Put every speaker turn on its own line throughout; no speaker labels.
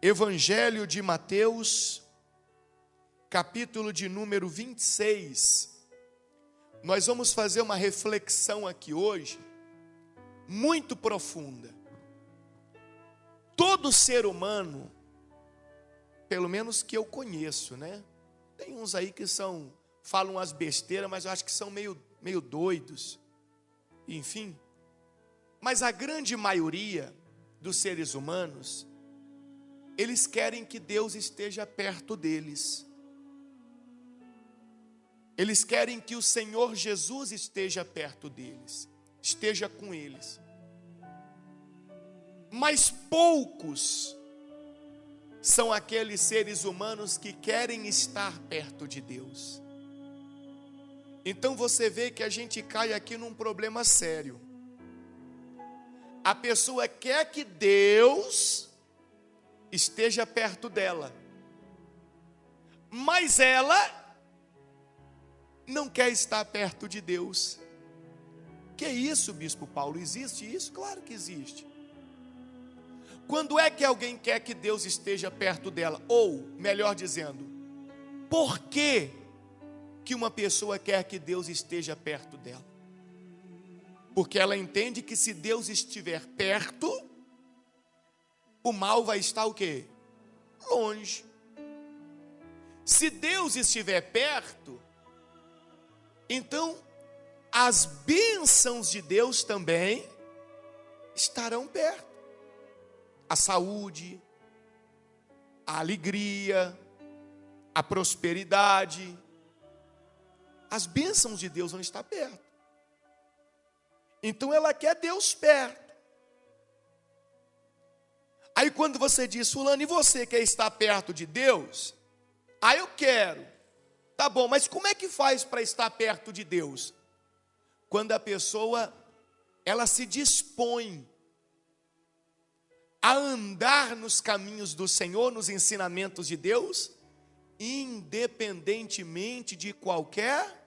Evangelho de Mateus, capítulo de número 26. Nós vamos fazer uma reflexão aqui hoje, muito profunda. Todo ser humano, pelo menos que eu conheço, né? Tem uns aí que falam umas besteiras, mas eu acho que são meio doidos. Enfim. Mas a grande maioria dos seres humanos, eles querem que Deus esteja perto deles. Eles querem que o Senhor Jesus esteja perto deles, esteja com eles. Mas poucos são aqueles seres humanos que querem estar perto de Deus. Então você vê que a gente cai aqui num problema sério. A pessoa quer que Deus esteja perto dela, mas ela não quer estar perto de Deus. Que isso, Bispo Paulo? Existe isso? Claro que existe. Quando é que alguém quer que Deus esteja perto dela? Ou, melhor dizendo, por que uma pessoa quer que Deus esteja perto dela? Porque ela entende que se Deus estiver perto, o mal vai estar o quê? Longe. Se Deus estiver perto, então as bênçãos de Deus também estarão perto. A saúde, a alegria, a prosperidade, as bênçãos de Deus vão estar perto. Então ela quer Deus perto. Aí quando você diz, fulano, e você quer estar perto de Deus? Ah, eu quero. Tá bom, mas como é que faz para estar perto de Deus? Quando a pessoa, ela se dispõe a andar nos caminhos do Senhor, nos ensinamentos de Deus, independentemente de qualquer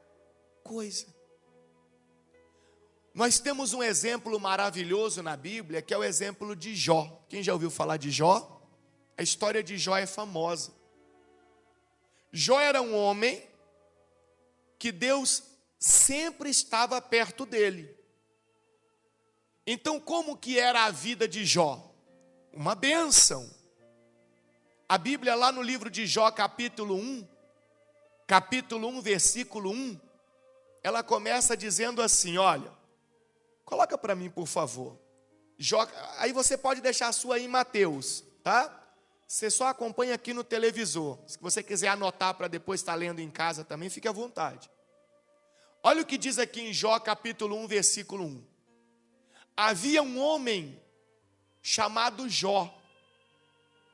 coisa. Nós temos um exemplo maravilhoso na Bíblia, que é o exemplo de Jó. Quem já ouviu falar de Jó? A história de Jó é famosa. Jó era um homem que Deus sempre estava perto dele. Então, como que era a vida de Jó? Uma bênção. A Bíblia lá no livro de Jó, capítulo 1, versículo 1, ela começa dizendo assim, olha, coloca para mim, por favor. Jó, aí você pode deixar a sua aí em Mateus, tá? Você só acompanha aqui no televisor. Se você quiser anotar para depois estar lendo em casa também, fique à vontade. Olha o que diz aqui em Jó, capítulo 1, versículo 1. Havia um homem chamado Jó,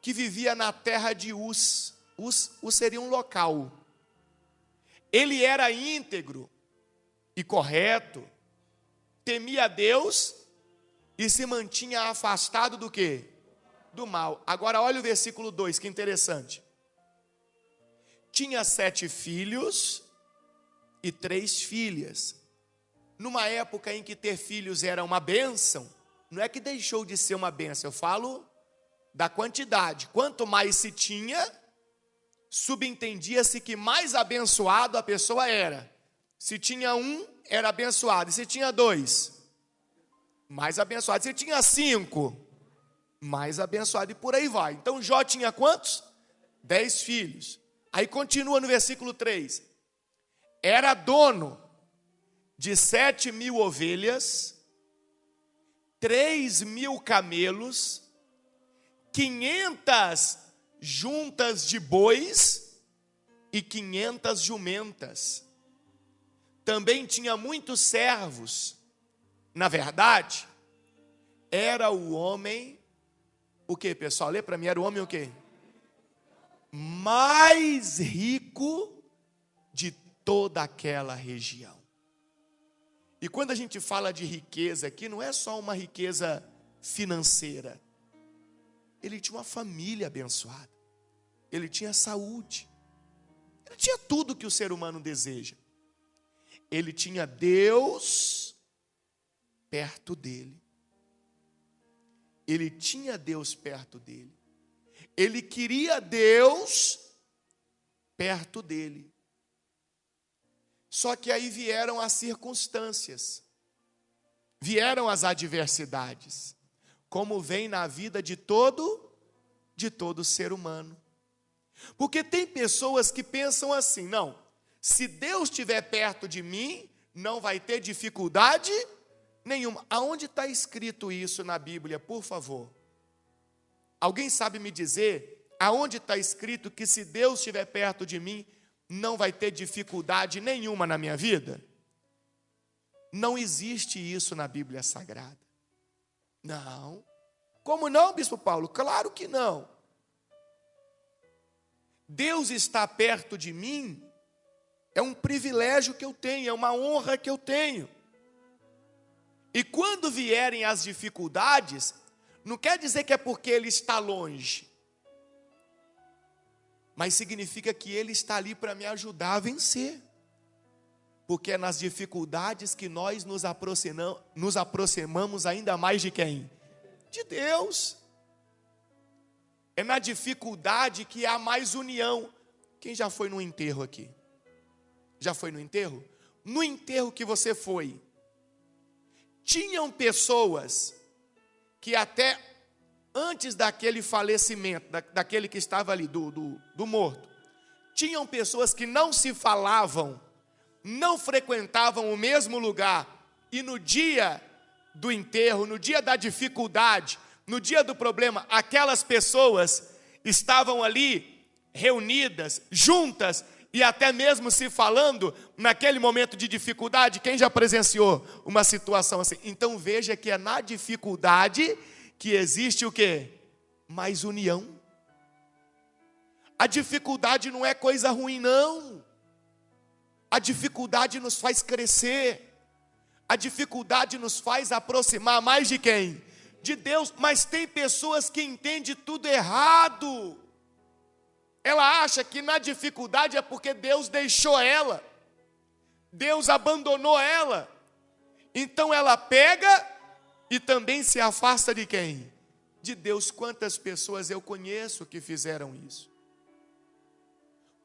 que vivia na terra de Uz. Uz seria um local. Ele era íntegro e correto, temia a Deus e se mantinha afastado do quê? Do mal. Agora olha o versículo 2, que interessante. Tinha 7 filhos e 3 filhas. Numa época em que ter filhos era uma bênção, não é que deixou de ser uma bênção, eu falo da quantidade. Quanto mais se tinha, subentendia-se que mais abençoado a pessoa era. Se tinha 1, era abençoado. E se tinha 2, mais abençoado. Se tinha 5, mais abençoado. E por aí vai. Então Jó tinha quantos? 10 filhos. Aí continua no versículo 3. Era dono de 7.000 ovelhas, 3.000 camelos, 500 juntas de bois e 500 jumentas. Também tinha muitos servos. Na verdade, era o homem, o que, pessoal? Lê para mim, era o homem o quê? Mais rico de toda aquela região. E quando a gente fala de riqueza aqui, não é só uma riqueza financeira. Ele tinha uma família abençoada. Ele tinha saúde. Ele tinha tudo que o ser humano deseja. Ele tinha Deus perto dele. Ele tinha Deus perto dele. Ele queria Deus perto dele. Só que aí vieram as circunstâncias, vieram as adversidades, como vem na vida de todo ser humano. Porque tem pessoas que pensam assim, não, se Deus estiver perto de mim, não vai ter dificuldade nenhuma. Aonde está escrito isso na Bíblia, por favor? Alguém sabe me dizer aonde está escrito que se Deus estiver perto de mim, não vai ter dificuldade nenhuma na minha vida? Não existe isso na Bíblia Sagrada. Não. Como não, Bispo Paulo? Claro que não. Deus está perto de mim é um privilégio que eu tenho, é uma honra que eu tenho. E quando vierem as dificuldades, não quer dizer que é porque Ele está longe, mas significa que Ele está ali para me ajudar a vencer. Porque é nas dificuldades que nós nos aproximamos ainda mais de quem? De Deus. É na dificuldade que há mais união. Quem já foi no enterro aqui? Já foi no enterro? No enterro que você foi, tinham pessoas que até antes daquele falecimento, daquele que estava ali, do morto, tinham pessoas que não se falavam, não frequentavam o mesmo lugar, e no dia do enterro, no dia da dificuldade, no dia do problema, aquelas pessoas estavam ali reunidas, juntas, e até mesmo se falando naquele momento de dificuldade. Quem já presenciou uma situação assim? Então veja que é na dificuldade que existe o quê? Mais união. A dificuldade não é coisa ruim, não. A dificuldade nos faz crescer. A dificuldade nos faz aproximar mais de quem? De Deus. Mas tem pessoas que entendem tudo errado. Ela acha que na dificuldade é porque Deus deixou ela, Deus abandonou ela. Então ela pega e também se afasta de quem? De Deus. Quantas pessoas eu conheço que fizeram isso?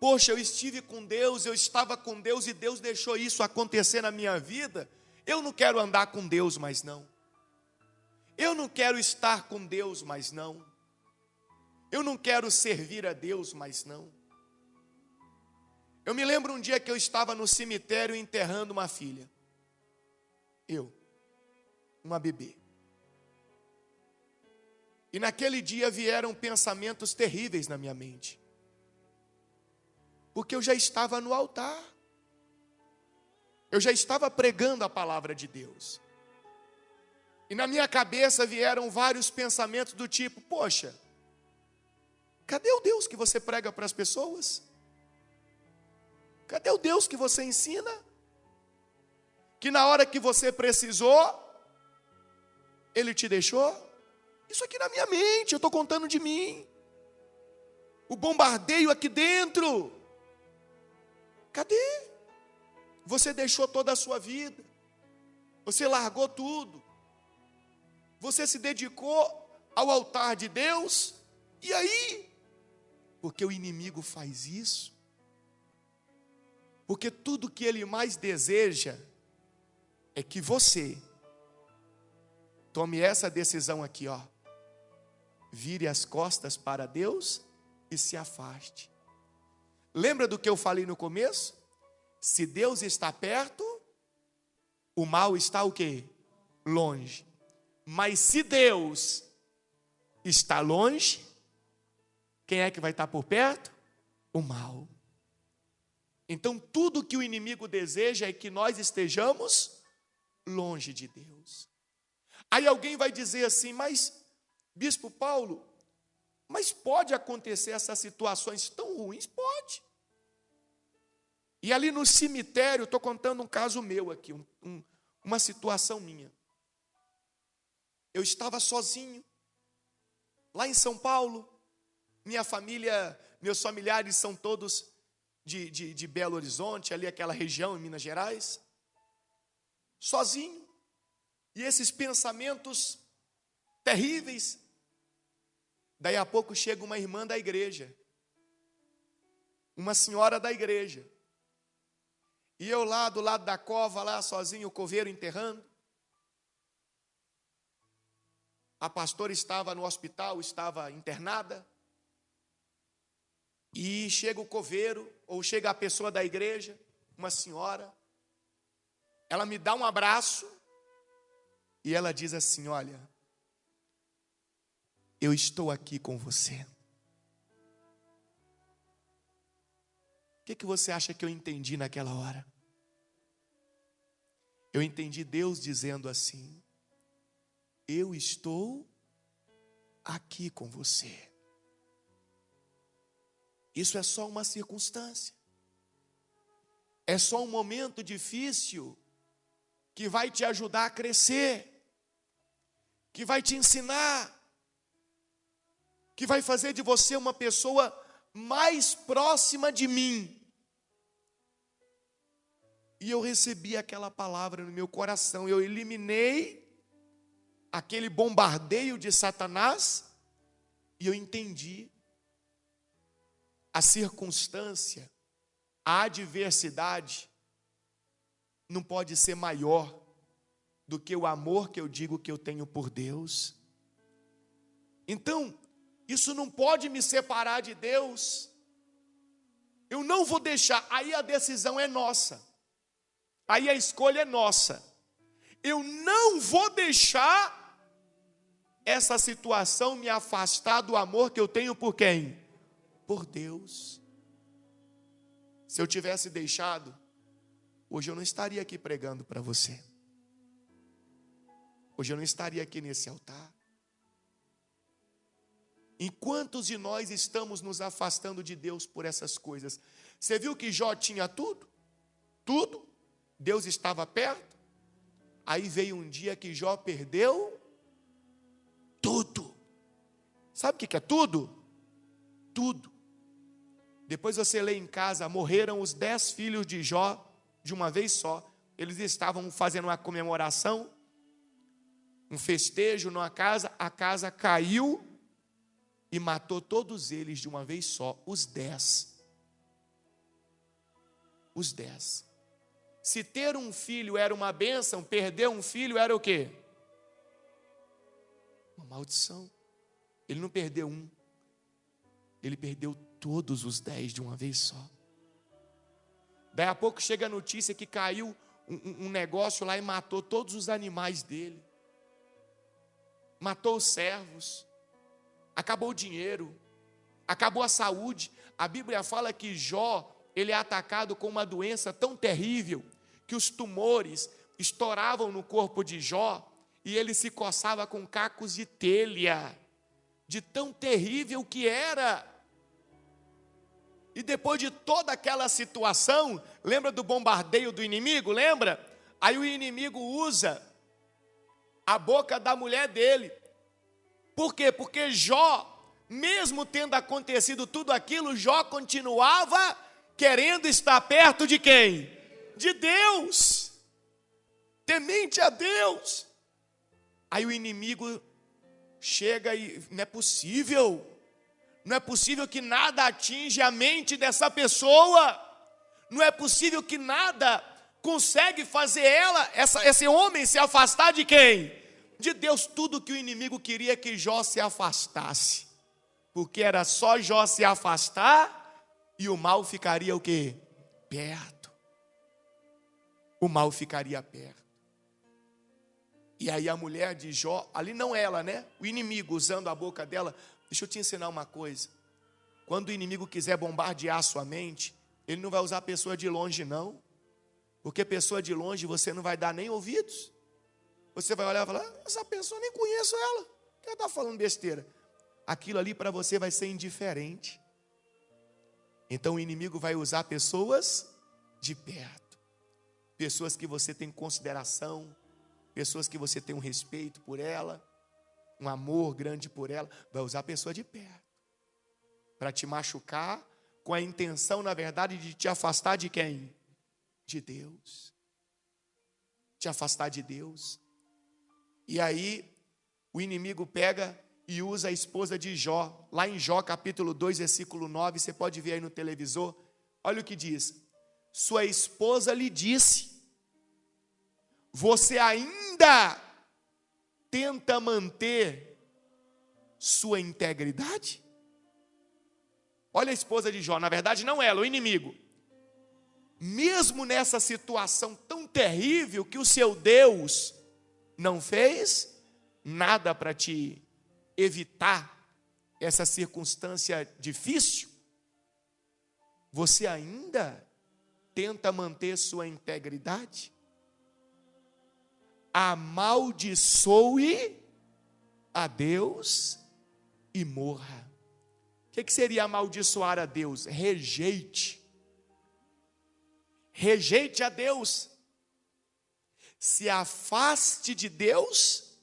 Poxa, eu estive com Deus, eu estava com Deus e Deus deixou isso acontecer na minha vida. Eu não quero andar com Deus mais não. Eu não quero estar com Deus mais não. Eu não quero servir a Deus mais não. Eu me lembro um dia que eu estava no cemitério enterrando uma filha. Uma bebê. E naquele dia vieram pensamentos terríveis na minha mente. Porque eu já estava no altar. Eu já estava pregando a palavra de Deus. E na minha cabeça vieram vários pensamentos do tipo, poxa, cadê o Deus que você prega para as pessoas? Cadê o Deus que você ensina? Que na hora que você precisou, Ele te deixou? Isso aqui na minha mente, eu estou contando de mim. O bombardeio aqui dentro. Cadê? Você deixou toda a sua vida. Você largou tudo. Você se dedicou ao altar de Deus. E aí? Porque o inimigo faz isso. Porque tudo que ele mais deseja é que você tome essa decisão aqui, ó. Vire as costas para Deus e se afaste. Lembra do que eu falei no começo? Se Deus está perto, o mal está o quê? Longe. Mas se Deus está longe, quem é que vai estar por perto? O mal. Então tudo que o inimigo deseja é que nós estejamos longe de Deus. Aí alguém vai dizer assim, mas Bispo Paulo, mas pode acontecer essas situações tão ruins? Pode. E ali no cemitério, estou contando um caso meu aqui, uma situação minha. Eu estava sozinho, lá em São Paulo. Minha família, meus familiares são todos de Belo Horizonte, ali aquela região em Minas Gerais. Sozinho. E esses pensamentos terríveis. Daí a pouco chega uma irmã da igreja, uma senhora da igreja. E eu lá do lado da cova, lá sozinho, o coveiro enterrando. A pastora estava no hospital, estava internada. E chega o coveiro, ou chega a pessoa da igreja, uma senhora. Ela me dá um abraço e ela diz assim: olha, eu estou aqui com você. O que você acha que eu entendi naquela hora? Eu entendi Deus dizendo assim: eu estou aqui com você. Isso é só uma circunstância. É só um momento difícil que vai te ajudar a crescer, que vai te ensinar, que vai fazer de você uma pessoa mais próxima de mim. E eu recebi aquela palavra no meu coração. Eu eliminei aquele bombardeio de Satanás e eu entendi a circunstância, a adversidade não pode ser maior do que o amor que eu digo que eu tenho por Deus. Então, isso não pode me separar de Deus. Eu não vou deixar. Aí a decisão é nossa. Aí a escolha é nossa. Eu não vou deixar essa situação me afastar do amor que eu tenho por quem? Por Deus. Se eu tivesse deixado, hoje eu não estaria aqui pregando para você. Hoje eu não estaria aqui nesse altar. E quantos de nós estamos nos afastando de Deus por essas coisas? Você viu que Jó tinha tudo? Tudo. Deus estava perto. Aí veio um dia que Jó perdeu tudo. Sabe o que é tudo? Tudo. Depois você lê em casa, morreram os 10 filhos de Jó de uma vez só. Eles estavam fazendo uma comemoração, um festejo numa casa, a casa caiu e matou todos eles de uma vez só, os 10. Os 10. Se ter um filho era uma bênção, perder um filho era o quê? Uma maldição. Ele não perdeu um, ele perdeu todos os 10 de uma vez só. Daí a pouco chega a notícia que caiu um negócio lá e matou todos os animais dele. Matou os servos. Acabou o dinheiro. Acabou a saúde. A Bíblia fala que Jó, ele é atacado com uma doença tão terrível que os tumores estouravam no corpo de Jó e ele se coçava com cacos de telha, de tão terrível que era. E depois de toda aquela situação, lembra do bombardeio do inimigo? Lembra? Aí o inimigo usa a boca da mulher dele. Por quê? Porque Jó, mesmo tendo acontecido tudo aquilo, Jó continuava querendo estar perto de quem? De Deus. Temente a Deus. Aí o inimigo chega e não é possível. Não é possível que nada atinja a mente dessa pessoa. Não é possível que nada consegue fazer esse homem se afastar de quem? De Deus. Tudo que o inimigo queria que Jó se afastasse. Porque era só Jó se afastar e o mal ficaria o quê? Perto. O mal ficaria perto. E aí a mulher de Jó, ali não ela, né? O inimigo usando a boca dela. Deixa eu te ensinar uma coisa. Quando o inimigo quiser bombardear a sua mente, ele não vai usar a pessoa de longe não. Porque pessoa de longe você não vai dar nem ouvidos. Você vai olhar e falar, essa pessoa nem conheço ela. Que ela está falando besteira. Aquilo ali para você vai ser indiferente. Então o inimigo vai usar pessoas de perto. Pessoas que você tem consideração. Pessoas que você tem um respeito por ela. Um amor grande por ela. Vai usar a pessoa de perto. Para te machucar. Com a intenção, na verdade, de te afastar de quem? De Deus. Te afastar de Deus. E aí, o inimigo pega e usa a esposa de Jó. Lá em Jó, capítulo 2, versículo 9, você pode ver aí no televisor. Olha o que diz. Sua esposa lhe disse: você ainda tenta manter sua integridade? Olha a esposa de Jó, na verdade não ela, o inimigo. Mesmo nessa situação tão terrível que o seu Deus não fez nada para te evitar essa circunstância difícil, você ainda tenta manter sua integridade? Amaldiçoe a Deus e morra. O que seria amaldiçoar a Deus? Rejeite. Rejeite a Deus. Se afaste de Deus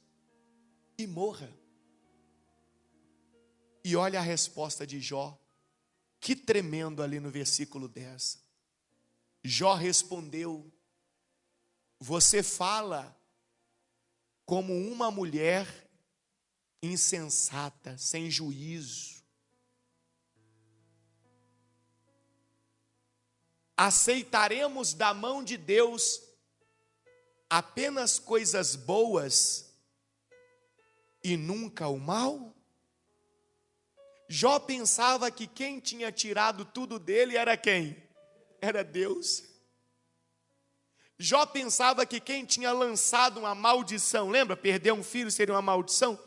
e morra. E olha a resposta de Jó. Que tremendo ali no versículo 10. Jó respondeu: você fala como uma mulher insensata, sem juízo. Aceitaremos da mão de Deus apenas coisas boas e nunca o mal? Jó pensava que quem tinha tirado tudo dele era quem? Era Deus. Jó pensava que quem tinha lançado uma maldição, lembra? Perder um filho seria uma maldição?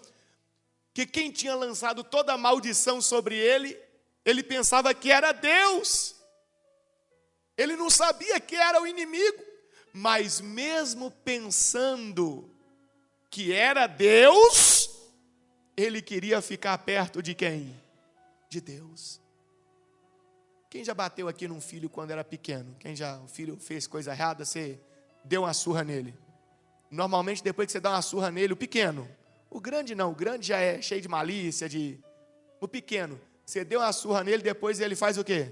Que quem tinha lançado toda a maldição sobre ele, ele pensava que era Deus. Ele não sabia que era o inimigo, mas mesmo pensando que era Deus, ele queria ficar perto de quem? De Deus. Quem já bateu aqui num filho quando era pequeno? O filho fez coisa errada, você deu uma surra nele? Normalmente depois que você dá uma surra nele, o pequeno. O grande não, o grande já é cheio de malícia, O pequeno, você deu uma surra nele, depois ele faz o quê?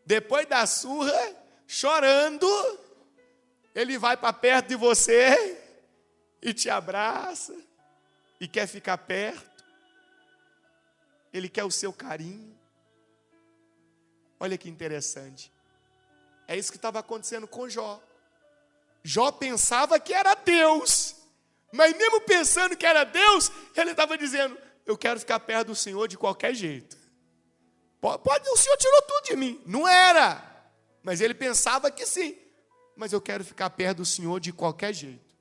Depois da surra, chorando, ele vai para perto de você e te abraça e quer ficar perto. Ele quer o seu carinho. Olha que interessante. É isso que estava acontecendo com Jó. Jó pensava que era Deus, mas mesmo pensando que era Deus, ele estava dizendo: eu quero ficar perto do Senhor de qualquer jeito. O Senhor tirou tudo de mim. Não era, mas ele pensava que sim. Mas eu quero ficar perto do Senhor de qualquer jeito,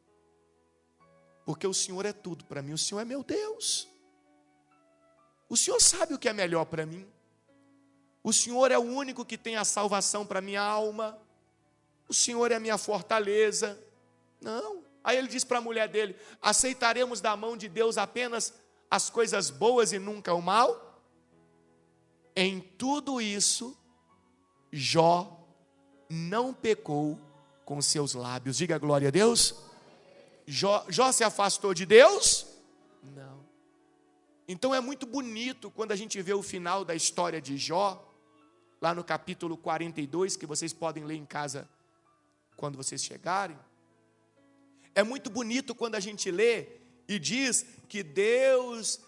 porque o Senhor é tudo para mim. O Senhor é meu Deus. O Senhor sabe o que é melhor para mim. O Senhor é o único que tem a salvação para minha alma. O Senhor é a minha fortaleza. Não. Aí ele diz para a mulher dele: aceitaremos da mão de Deus apenas as coisas boas e nunca o mal? Em tudo isso, Jó não pecou com seus lábios. Diga glória a Deus. Jó se afastou de Deus? Não. Então é muito bonito quando a gente vê o final da história de Jó, lá no capítulo 42, que vocês podem ler em casa quando vocês chegarem. É muito bonito quando a gente lê e diz que Deus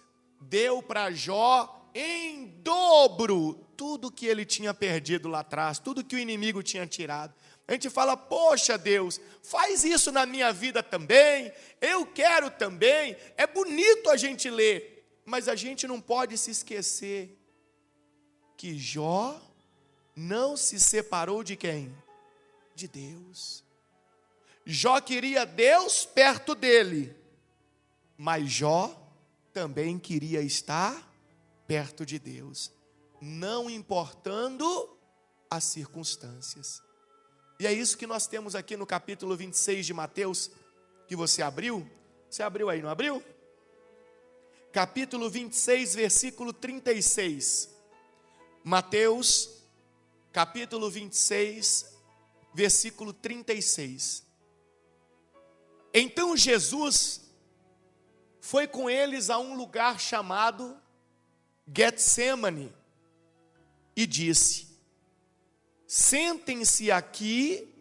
deu para Jó em dobro tudo que ele tinha perdido lá atrás, tudo que o inimigo tinha tirado. A gente fala: poxa Deus, faz isso na minha vida também, eu quero também. É bonito a gente ler, mas a gente não pode se esquecer que Jó não se separou de quem? De Deus. Jó queria Deus perto dele, mas Jó também queria estar perto de Deus, não importando as circunstâncias. E é isso que nós temos aqui no capítulo 26 de Mateus, que você abriu. Você abriu aí, não abriu? Capítulo 26, versículo 36. Mateus, capítulo 26, versículo 36. Então Jesus foi com eles a um lugar chamado Getsemane e disse: sentem-se aqui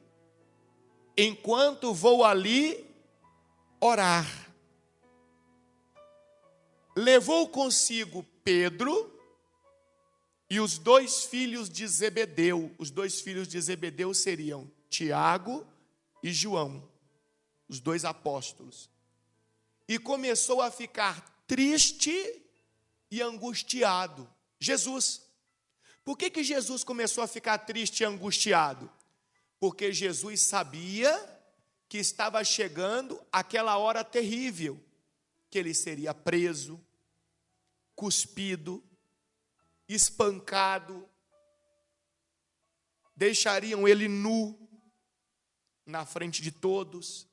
enquanto vou ali orar. Levou consigo Pedro e os 2 filhos de Zebedeu. Os 2 filhos de Zebedeu seriam Tiago e João, os 2 apóstolos. E começou a ficar triste e angustiado. Jesus. Por que Jesus começou a ficar triste e angustiado? Porque Jesus sabia que estava chegando aquela hora terrível, que ele seria preso, cuspido, espancado, deixariam ele nu na frente de todos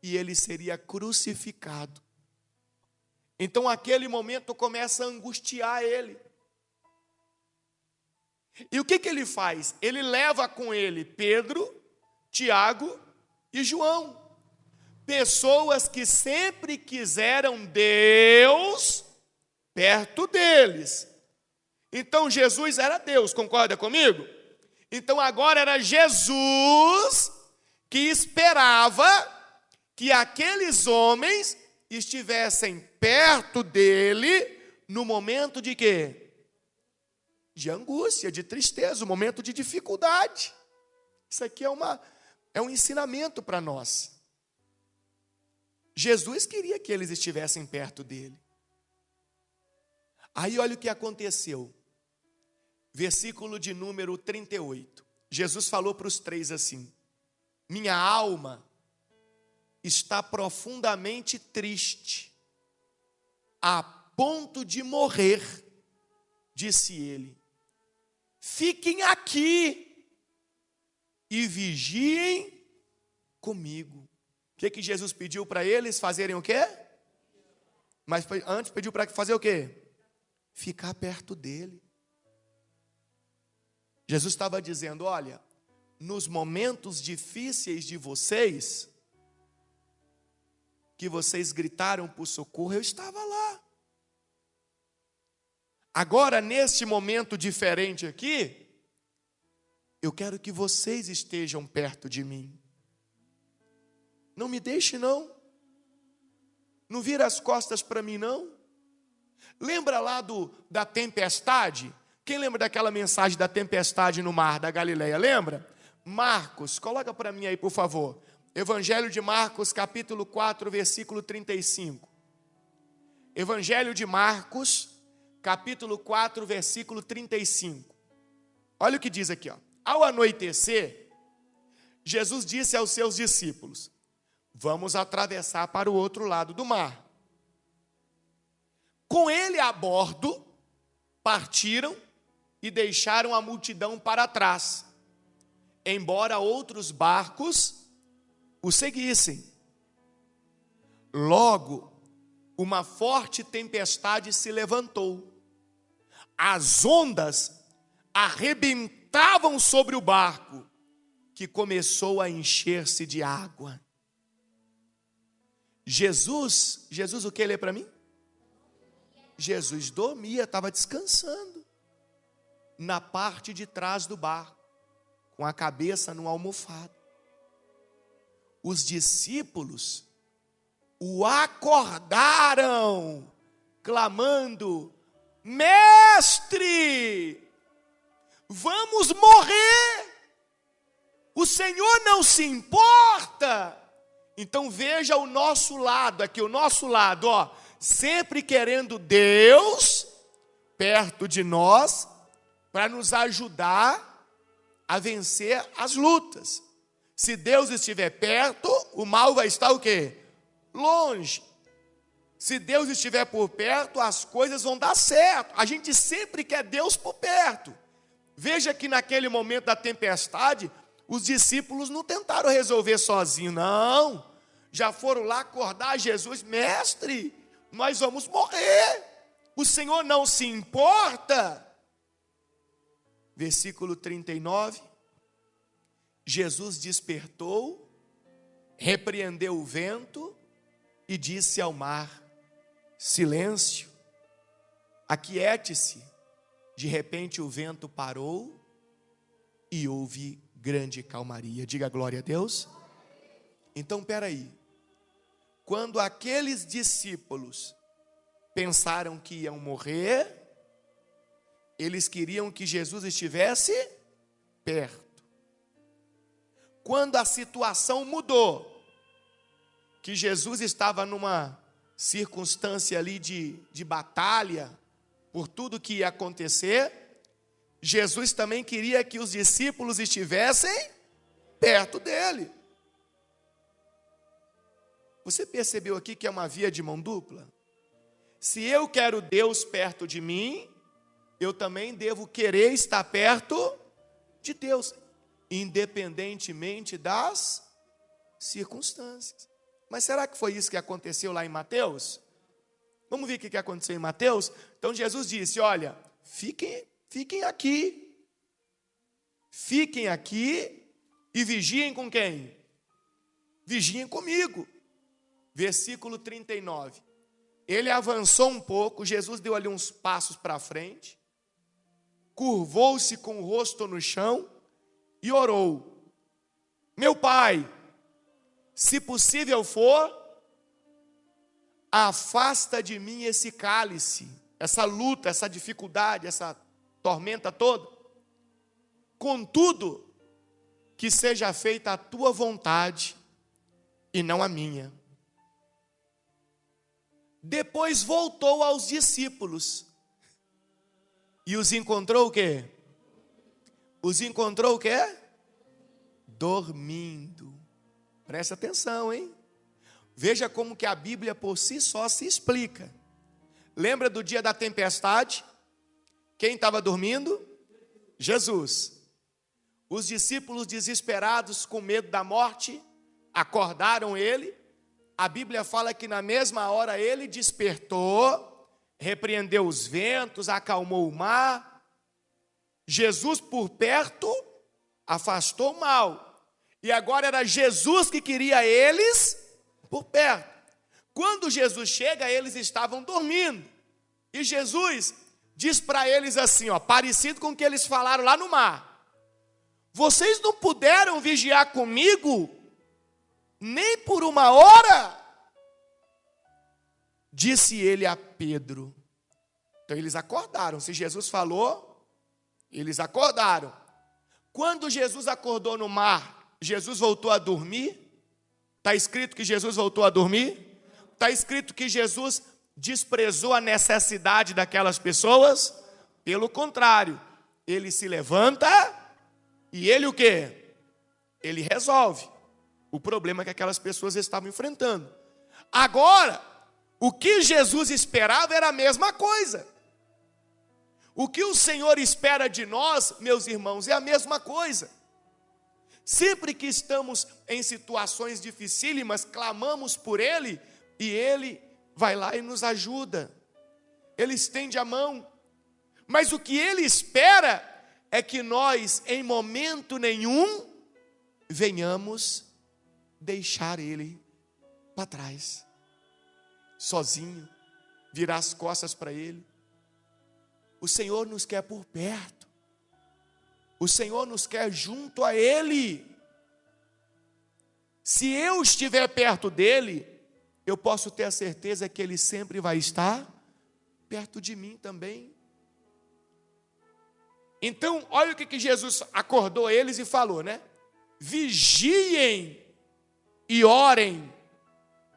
e ele seria crucificado. Então aquele momento começa a angustiar ele. E o que ele faz? Ele leva com ele Pedro, Tiago e João. Pessoas que sempre quiseram Deus perto deles. Então Jesus era Deus, concorda comigo? Então agora era Jesus que esperava que aqueles homens estivessem perto dele no momento de quê? De angústia, de tristeza, um momento de dificuldade. Isso aqui é um ensinamento para nós. Jesus queria que eles estivessem perto dele. Aí olha o que aconteceu. Versículo de número 38. Jesus falou para os 3 assim: minha alma está profundamente triste, a ponto de morrer, disse ele. Fiquem aqui e vigiem comigo. O que Jesus pediu para eles fazerem o quê? Mas antes pediu para fazer o quê? Ficar perto dele. Jesus estava dizendo, olha, nos momentos difíceis de vocês, que vocês gritaram por socorro, eu estava lá. Agora, neste momento diferente aqui, eu quero que vocês estejam perto de mim. Não me deixe, não. Não vira as costas para mim, não. Lembra lá da tempestade? Quem lembra daquela mensagem da tempestade no mar da Galileia? Lembra? Marcos, coloca para mim aí, por favor. Evangelho de Marcos, capítulo 4, versículo 35. Evangelho de Marcos, capítulo 4, versículo 35. Olha o que diz aqui, ó. Ao anoitecer, Jesus disse aos seus discípulos: vamos atravessar para o outro lado do mar. Com ele a bordo, partiram e deixaram a multidão para trás, embora outros barcos o seguissem. Logo, uma forte tempestade se levantou. As ondas arrebentavam sobre o barco, que começou a encher-se de água. Jesus o que lê para mim? Jesus dormia, estava descansando na parte de trás do barco, com a cabeça no almofado. Os discípulos o acordaram, clamando: mestre, vamos morrer, o Senhor não se importa. Então veja o nosso lado, aqui o nosso lado, ó, sempre querendo Deus perto de nós, para nos ajudar a vencer as lutas. Se Deus estiver perto, o mal vai estar o quê? Longe. Se Deus estiver por perto, as coisas vão dar certo. A gente sempre quer Deus por perto. Veja que naquele momento da tempestade, os discípulos não tentaram resolver sozinhos, não. Já foram lá acordar Jesus: mestre, nós vamos morrer, o Senhor não se importa. Versículo 39, Jesus despertou, repreendeu o vento e disse ao mar: silêncio, aquiete-se. De repente o vento parou e houve grande calmaria. Diga glória a Deus. Então, espera aí. quando aqueles discípulos pensaram que iam morrer, eles queriam que Jesus estivesse perto. Quando a situação mudou, que Jesus estava numa circunstância ali de batalha, por tudo que ia acontecer, Jesus também queria que os discípulos estivessem perto dele. Você percebeu aqui que é uma via de mão dupla? Se eu quero Deus perto de mim, eu também devo querer estar perto de Deus, independentemente das circunstâncias. Mas será que foi isso que aconteceu lá em Mateus? Vamos ver o que aconteceu em Mateus? Então Jesus disse, olha, fiquem aqui. Fiquem aqui e vigiem com quem? Vigiem comigo. Versículo 39. Ele avançou um pouco, Jesus deu ali uns passos para frente, curvou-se com o rosto no chão e orou. Meu Pai, se possível for, afasta de mim esse cálice, essa luta, essa dificuldade, essa tormenta toda. Contudo, que seja feita a tua vontade e não a minha. Depois voltou aos discípulos e os encontrou o quê? Os encontrou o quê? Dormindo. Presta atenção, hein? Veja como que a Bíblia por si só se explica. Lembra do dia da tempestade? Quem estava dormindo? Jesus. Os discípulos desesperados com medo da morte acordaram ele. A Bíblia fala que na mesma hora ele despertou, repreendeu os ventos, acalmou o mar. Jesus por perto afastou o mal. E agora era Jesus que queria eles por perto. Quando Jesus chega, eles estavam dormindo. E Jesus diz para eles assim, parecido com o que eles falaram lá no mar. Vocês não puderam vigiar comigo nem por uma hora? Disse ele a Pedro. Então eles acordaram. Se Jesus falou, eles acordaram. Quando Jesus acordou no mar, Jesus voltou a dormir? Está escrito que Jesus voltou a dormir? Está escrito que Jesus desprezou a necessidade daquelas pessoas? Pelo contrário, ele se levanta e ele o quê? Ele resolve o problema que aquelas pessoas estavam enfrentando. Agora, o que Jesus esperava era a mesma coisa. O que o Senhor espera de nós, meus irmãos, é a mesma coisa. Sempre que estamos em situações dificílimas, clamamos por Ele e Ele vai lá e nos ajuda. Ele estende a mão. Mas o que Ele espera é que nós, em momento nenhum, venhamos deixar Ele para trás, sozinho, virar as costas para Ele. O Senhor nos quer por perto. O Senhor nos quer junto a Ele. Se eu estiver perto dEle, eu posso ter a certeza que Ele sempre vai estar perto de mim também. Então, olha o que Jesus acordou eles e falou, né? Vigiem e orem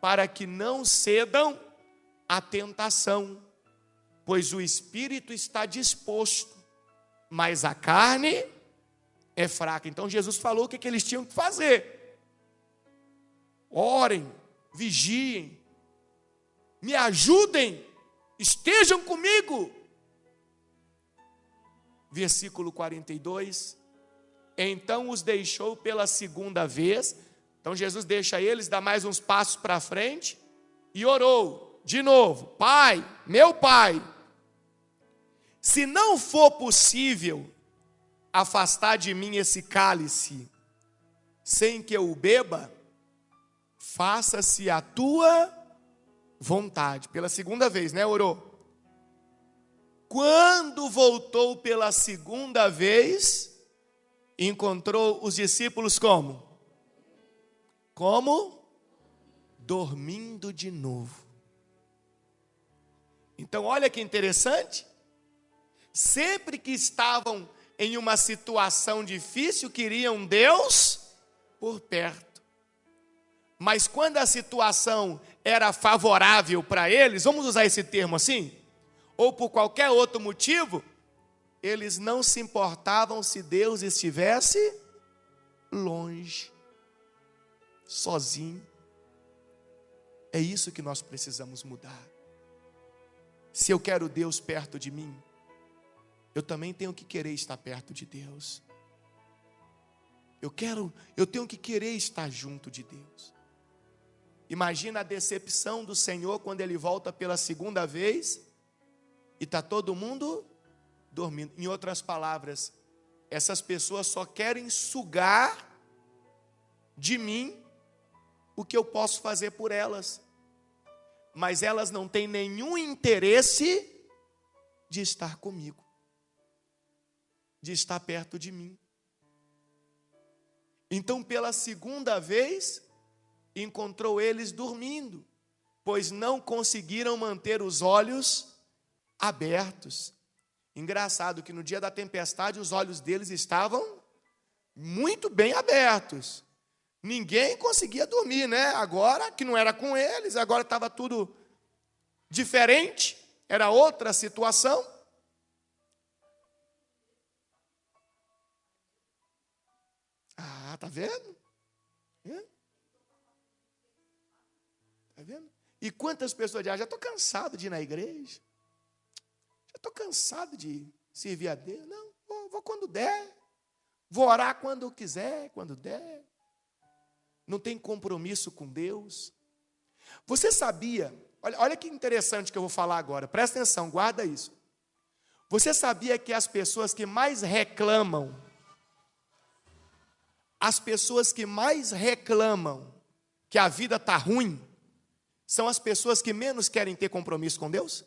para que não cedam à tentação, pois o espírito está disposto, mas a carne é fraca. Então Jesus falou o que eles tinham que fazer. Orem, vigiem, me ajudem, estejam comigo. Versículo 42. Então os deixou pela segunda vez. Então Jesus deixa eles, dá mais uns passos para frente e orou de novo. Pai, meu Pai, se não for possível afastar de mim esse cálice sem que eu o beba, faça-se a tua vontade. Pela segunda vez, né? Orou. Quando voltou pela segunda vez, encontrou os discípulos como? Como? dormindo de novo. Então, olha que interessante. Sempre que estavam em uma situação difícil, queriam Deus por perto. Mas quando a situação era favorável para eles, vamos usar esse termo assim, ou por qualquer outro motivo, eles não se importavam se Deus estivesse longe, sozinho. É isso que nós precisamos mudar. Se eu quero Deus perto de mim, eu também tenho que querer estar perto de Deus. Eu tenho que querer estar junto de Deus. Imagina a decepção do Senhor quando Ele volta pela segunda vez e está todo mundo dormindo. Em outras palavras, essas pessoas só querem sugar de mim o que eu posso fazer por elas. Mas elas não têm nenhum interesse de estar comigo, de estar perto de mim. Então, pela segunda vez, encontrou eles dormindo, pois não conseguiram manter os olhos abertos. Engraçado que no dia da tempestade os olhos deles estavam muito bem abertos. Ninguém conseguia dormir, né? Agora que não era com eles, agora estava tudo diferente, era outra situação. Ah, tá vendo? Tá vendo? E quantas pessoas dizem, já estou cansado de ir na igreja, já estou cansado de servir a Deus. Não, vou quando der, vou orar quando quiser, quando der. Não tem compromisso com Deus. Você sabia, olha que interessante que eu vou falar agora, presta atenção, guarda isso. Você sabia que as pessoas que mais reclamam que a vida está ruim, são as pessoas que menos querem ter compromisso com Deus?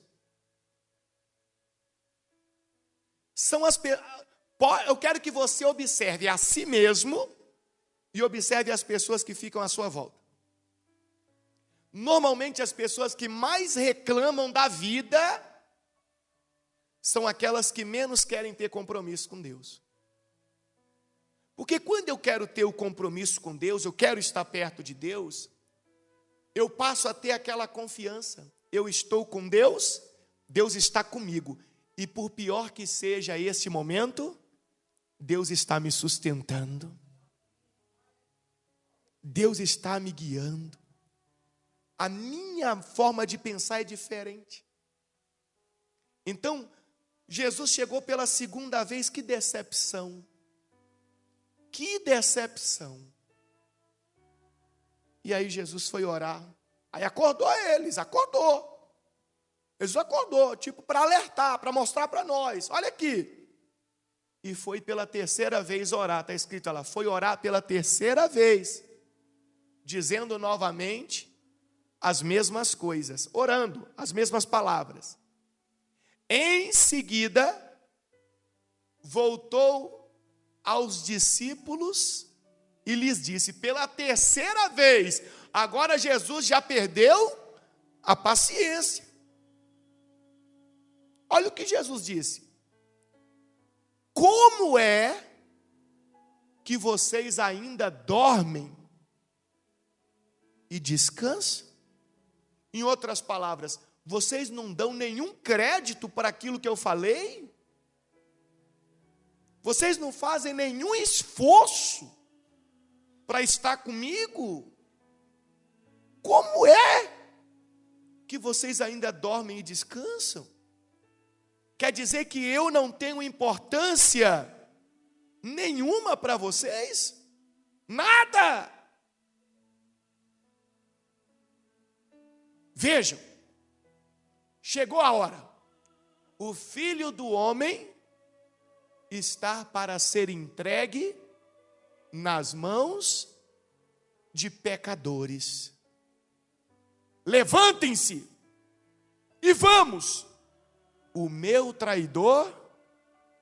Eu quero que você observe a si mesmo e observe as pessoas que ficam à sua volta. Normalmente as pessoas que mais reclamam da vida são aquelas que menos querem ter compromisso com Deus. Porque quando eu quero ter o compromisso com Deus, eu quero estar perto de Deus, eu passo a ter aquela confiança. Eu estou com Deus, Deus está comigo. E por pior que seja esse momento, Deus está me sustentando. Deus está me guiando. A minha forma de pensar é diferente. Então, Jesus chegou pela segunda vez, que decepção. Que decepção. E aí Jesus foi orar. Aí acordou eles, acordou. Jesus acordou, tipo para alertar, para mostrar para nós. Olha aqui. E foi pela terceira vez orar. Está escrito lá, foi orar pela terceira vez, dizendo novamente as mesmas coisas, orando as mesmas palavras. Em seguida, voltou aos discípulos e lhes disse, pela terceira vez, agora Jesus já perdeu a paciência. Olha o que Jesus disse. Como é que vocês ainda dormem e descansam? Em outras palavras, vocês não dão nenhum crédito para aquilo que eu falei? Vocês não fazem nenhum esforço para estar comigo? Como é que vocês ainda dormem e descansam? Quer dizer que eu não tenho importância nenhuma para vocês? Nada! Vejam, chegou a hora. O Filho do Homem está para ser entregue nas mãos de pecadores. Levantem-se e vamos. O meu traidor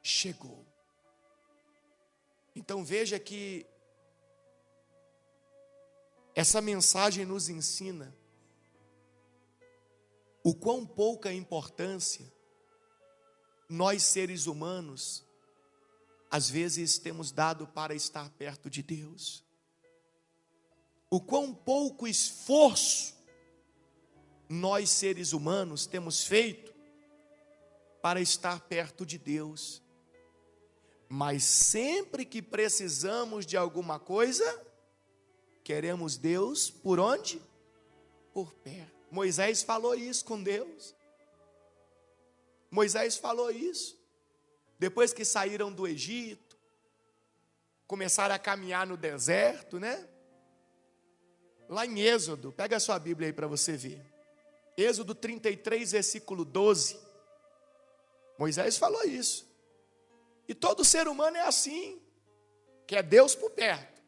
chegou. Então veja que Essa mensagem nos ensina o quão pouca importância nós, seres humanos, às vezes temos dado para estar perto de Deus. O quão pouco esforço nós, seres humanos, temos feito para estar perto de Deus. Mas sempre que precisamos de alguma coisa, queremos Deus por onde? Por perto. Moisés falou isso com Deus. Moisés falou isso. Depois que saíram do Egito, começaram a caminhar no deserto, né? Lá em Êxodo, pega a sua Bíblia aí para você ver. Êxodo 33, versículo 12. Moisés falou isso. E todo ser humano é assim. Quer Deus por perto,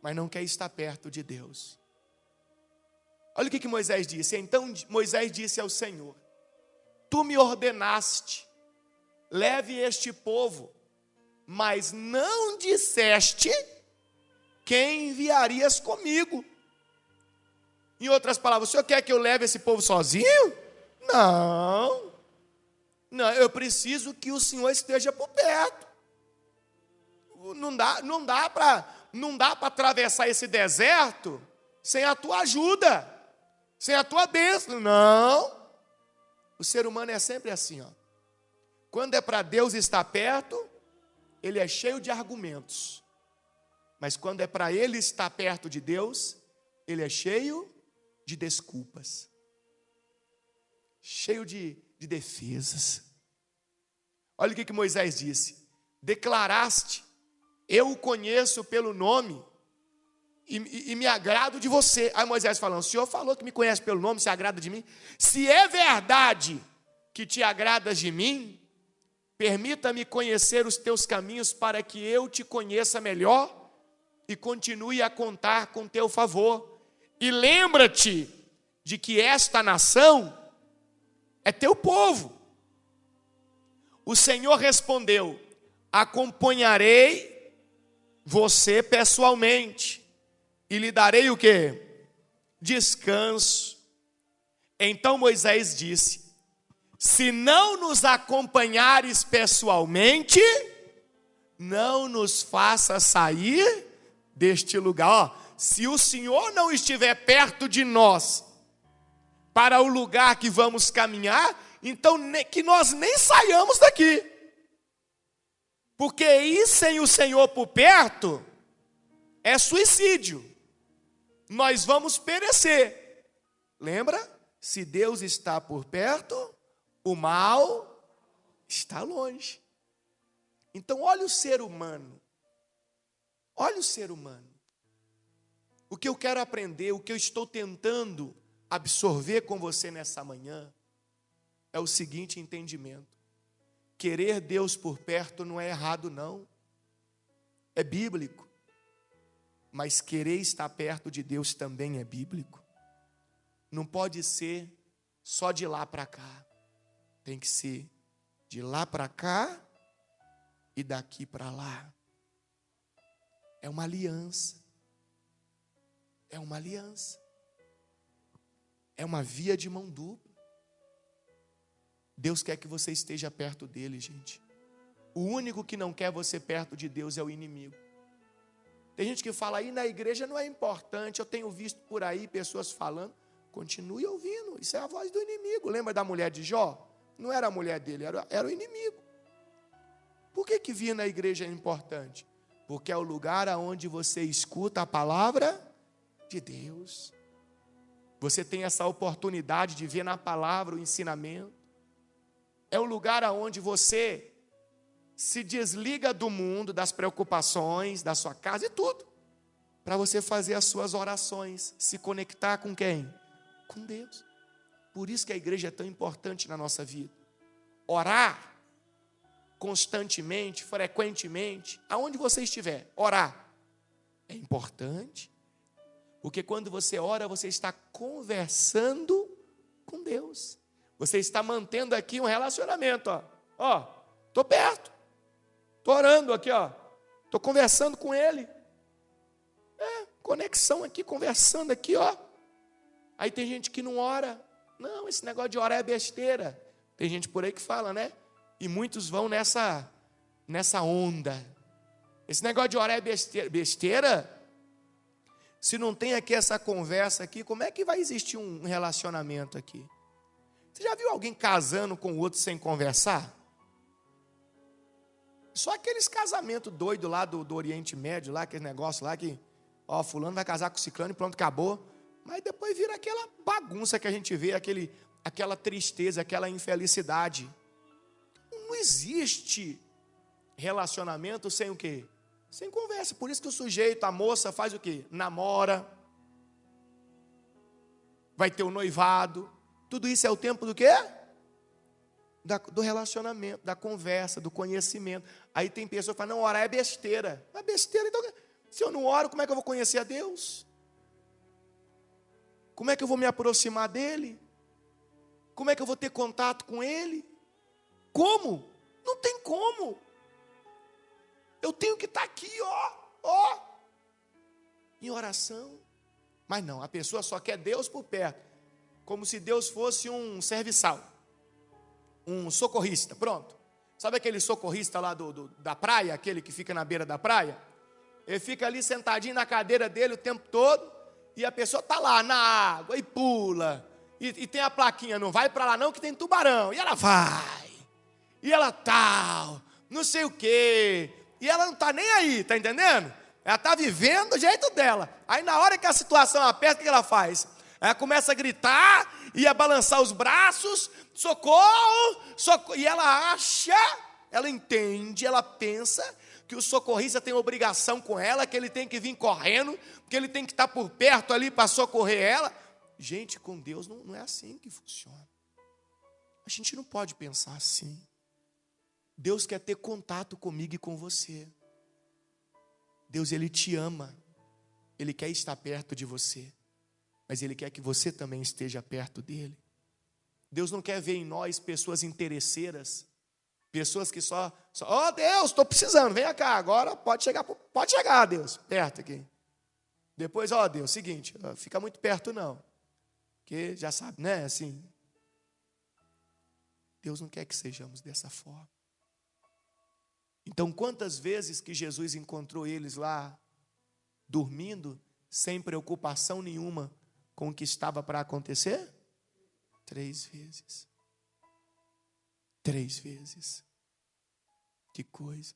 mas não quer estar perto de Deus. Olha o que Moisés disse. Então Moisés disse ao Senhor: Tu me ordenaste, leve este povo, mas não disseste quem enviarias comigo. Em outras palavras, o Senhor quer que eu leve esse povo sozinho? Não, eu preciso que o Senhor esteja por perto. Não dá para atravessar esse deserto sem a tua ajuda, sem a tua bênção. Não. O ser humano é sempre assim, ó. Quando é para Deus estar perto, ele é cheio de argumentos. Mas quando é para ele estar perto de Deus, ele é cheio de desculpas. Cheio de defesas. Olha o que Moisés disse. Declaraste, eu o conheço pelo nome e me agrado de você. Aí Moisés falando, o Senhor falou que me conhece pelo nome, se agrada de mim. Se é verdade que te agradas de mim, permita-me conhecer os teus caminhos para que eu te conheça melhor e continue a contar com teu favor. E lembra-te de que esta nação é teu povo. O Senhor respondeu, acompanharei você pessoalmente e lhe darei o quê? Descanso. Então Moisés disse, se não nos acompanhares pessoalmente, não nos faça sair deste lugar. Ó, se o Senhor não estiver perto de nós, para o lugar que vamos caminhar, então que nós nem saiamos daqui. Porque ir sem o Senhor por perto é suicídio. Nós vamos perecer. Lembra? Se Deus está por perto, o mal está longe. Então olha o ser humano. Olha o ser humano. O que eu quero aprender, o que eu estou tentando absorver com você nessa manhã, é o seguinte entendimento. Querer Deus por perto não é errado, não. É bíblico. Mas querer estar perto de Deus também é bíblico. Não pode ser só de lá para cá. Tem que ser de lá para cá e daqui para lá. É uma aliança. É uma aliança. É uma via de mão dupla. Deus quer que você esteja perto dele, gente. O único que não quer você perto de Deus é o inimigo. Tem gente que fala, aí na igreja não é importante, eu tenho visto por aí pessoas falando. Continue ouvindo, isso é a voz do inimigo. Lembra da mulher de Jó? Não era a mulher dele, era o inimigo. Por que vir na igreja é importante? Porque é o lugar onde você escuta a palavra de Deus. Você tem essa oportunidade de ver na palavra o ensinamento. É o lugar onde você se desliga do mundo, das preocupações, da sua casa e tudo, para você fazer as suas orações, se conectar com quem? Com Deus. Por isso que a igreja é tão importante na nossa vida. Orar constantemente, frequentemente, aonde você estiver, orar é importante, porque quando você ora, você está conversando com Deus. Você está mantendo aqui um relacionamento, ó, estou perto, estou orando aqui, ó, estou conversando com Ele. conexão aqui, conversando aqui, ó. Aí tem gente que não ora. Não, esse negócio de orar é besteira. Tem gente por aí que fala, né? E muitos vão nessa onda. Esse negócio de orar é besteira. Se não tem aqui essa conversa aqui, como é que vai existir um relacionamento aqui? Você já viu alguém casando com o outro sem conversar? Só aqueles casamentos doidos lá do Oriente Médio, lá, aquele negócio lá que, ó, fulano vai casar com ciclano e pronto, acabou. Mas depois vira aquela bagunça que a gente vê, aquela tristeza, aquela infelicidade. Não existe relacionamento sem o quê? Sem conversa. Por isso que o sujeito, a moça, faz o quê? Namora. Vai ter o noivado. Tudo isso é o tempo do quê? Do relacionamento, da conversa, do conhecimento. Aí tem pessoas que falam, não, orar é besteira. É besteira, então, se eu não oro, como é que eu vou conhecer a Deus? Como é que eu vou me aproximar dEle? Como é que eu vou ter contato com Ele? Como? Não tem como. Eu tenho que estar aqui, ó, em oração. Mas não, a pessoa só quer Deus por perto. Como se Deus fosse um serviçal. Um socorrista, pronto. Sabe aquele socorrista lá da praia, aquele que fica na beira da praia? Ele fica ali sentadinho na cadeira dele o tempo todo, e a pessoa está lá na água, e pula, e tem a plaquinha, não vai para lá não que tem tubarão, e ela vai, e ela tal, não sei o quê, e ela não está nem aí, está entendendo? Ela está vivendo do jeito dela. Aí na hora que a situação aperta, o que ela faz? Ela começa a gritar e a balançar os braços, socorro, socorro. E ela acha, ela entende, ela pensa que o socorrista tem obrigação com ela, que ele tem que vir correndo, que ele tem que estar por perto ali para socorrer ela. Gente, com Deus não é assim que funciona. A gente não pode pensar assim. Deus quer ter contato comigo e com você. Deus, Ele te ama. Ele quer estar perto de você. Mas Ele quer que você também esteja perto dEle. Deus não quer ver em nós pessoas interesseiras. Pessoas que só ó Deus, estou precisando, vem cá, agora pode chegar, Deus, perto aqui. Depois, ó Deus, seguinte, fica muito perto não. Porque já sabe, né, assim. Deus não quer que sejamos dessa forma. Então, quantas vezes que Jesus encontrou eles lá, dormindo, sem preocupação nenhuma com o que estava para acontecer? 3 vezes. 3 vezes. Que coisa.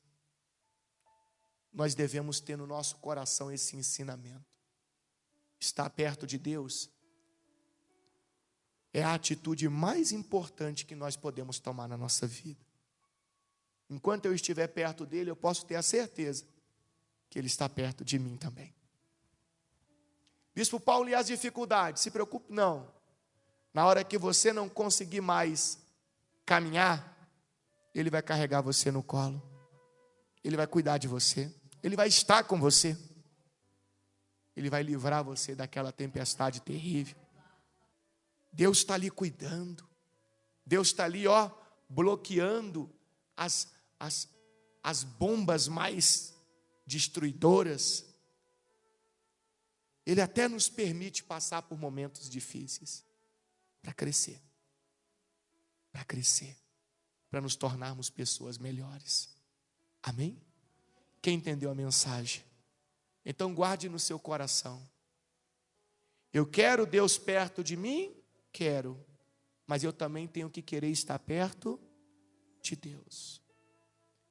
Nós devemos ter no nosso coração esse ensinamento. Estar perto de Deus é a atitude mais importante que nós podemos tomar na nossa vida. Enquanto eu estiver perto dele, eu posso ter a certeza que ele está perto de mim também. Bispo Paulo, e as dificuldades? Se preocupe, não. Na hora que você não conseguir mais caminhar, ele vai carregar você no colo. Ele vai cuidar de você. Ele vai estar com você. Ele vai livrar você daquela tempestade terrível. Deus está ali cuidando. Deus está ali, bloqueando as bombas mais destruidoras. Ele até nos permite passar por momentos difíceis para crescer. Para crescer. Para nos tornarmos pessoas melhores. Amém? Quem entendeu a mensagem? Então guarde no seu coração. Eu quero Deus perto de mim? Quero. Mas eu também tenho que querer estar perto de Deus.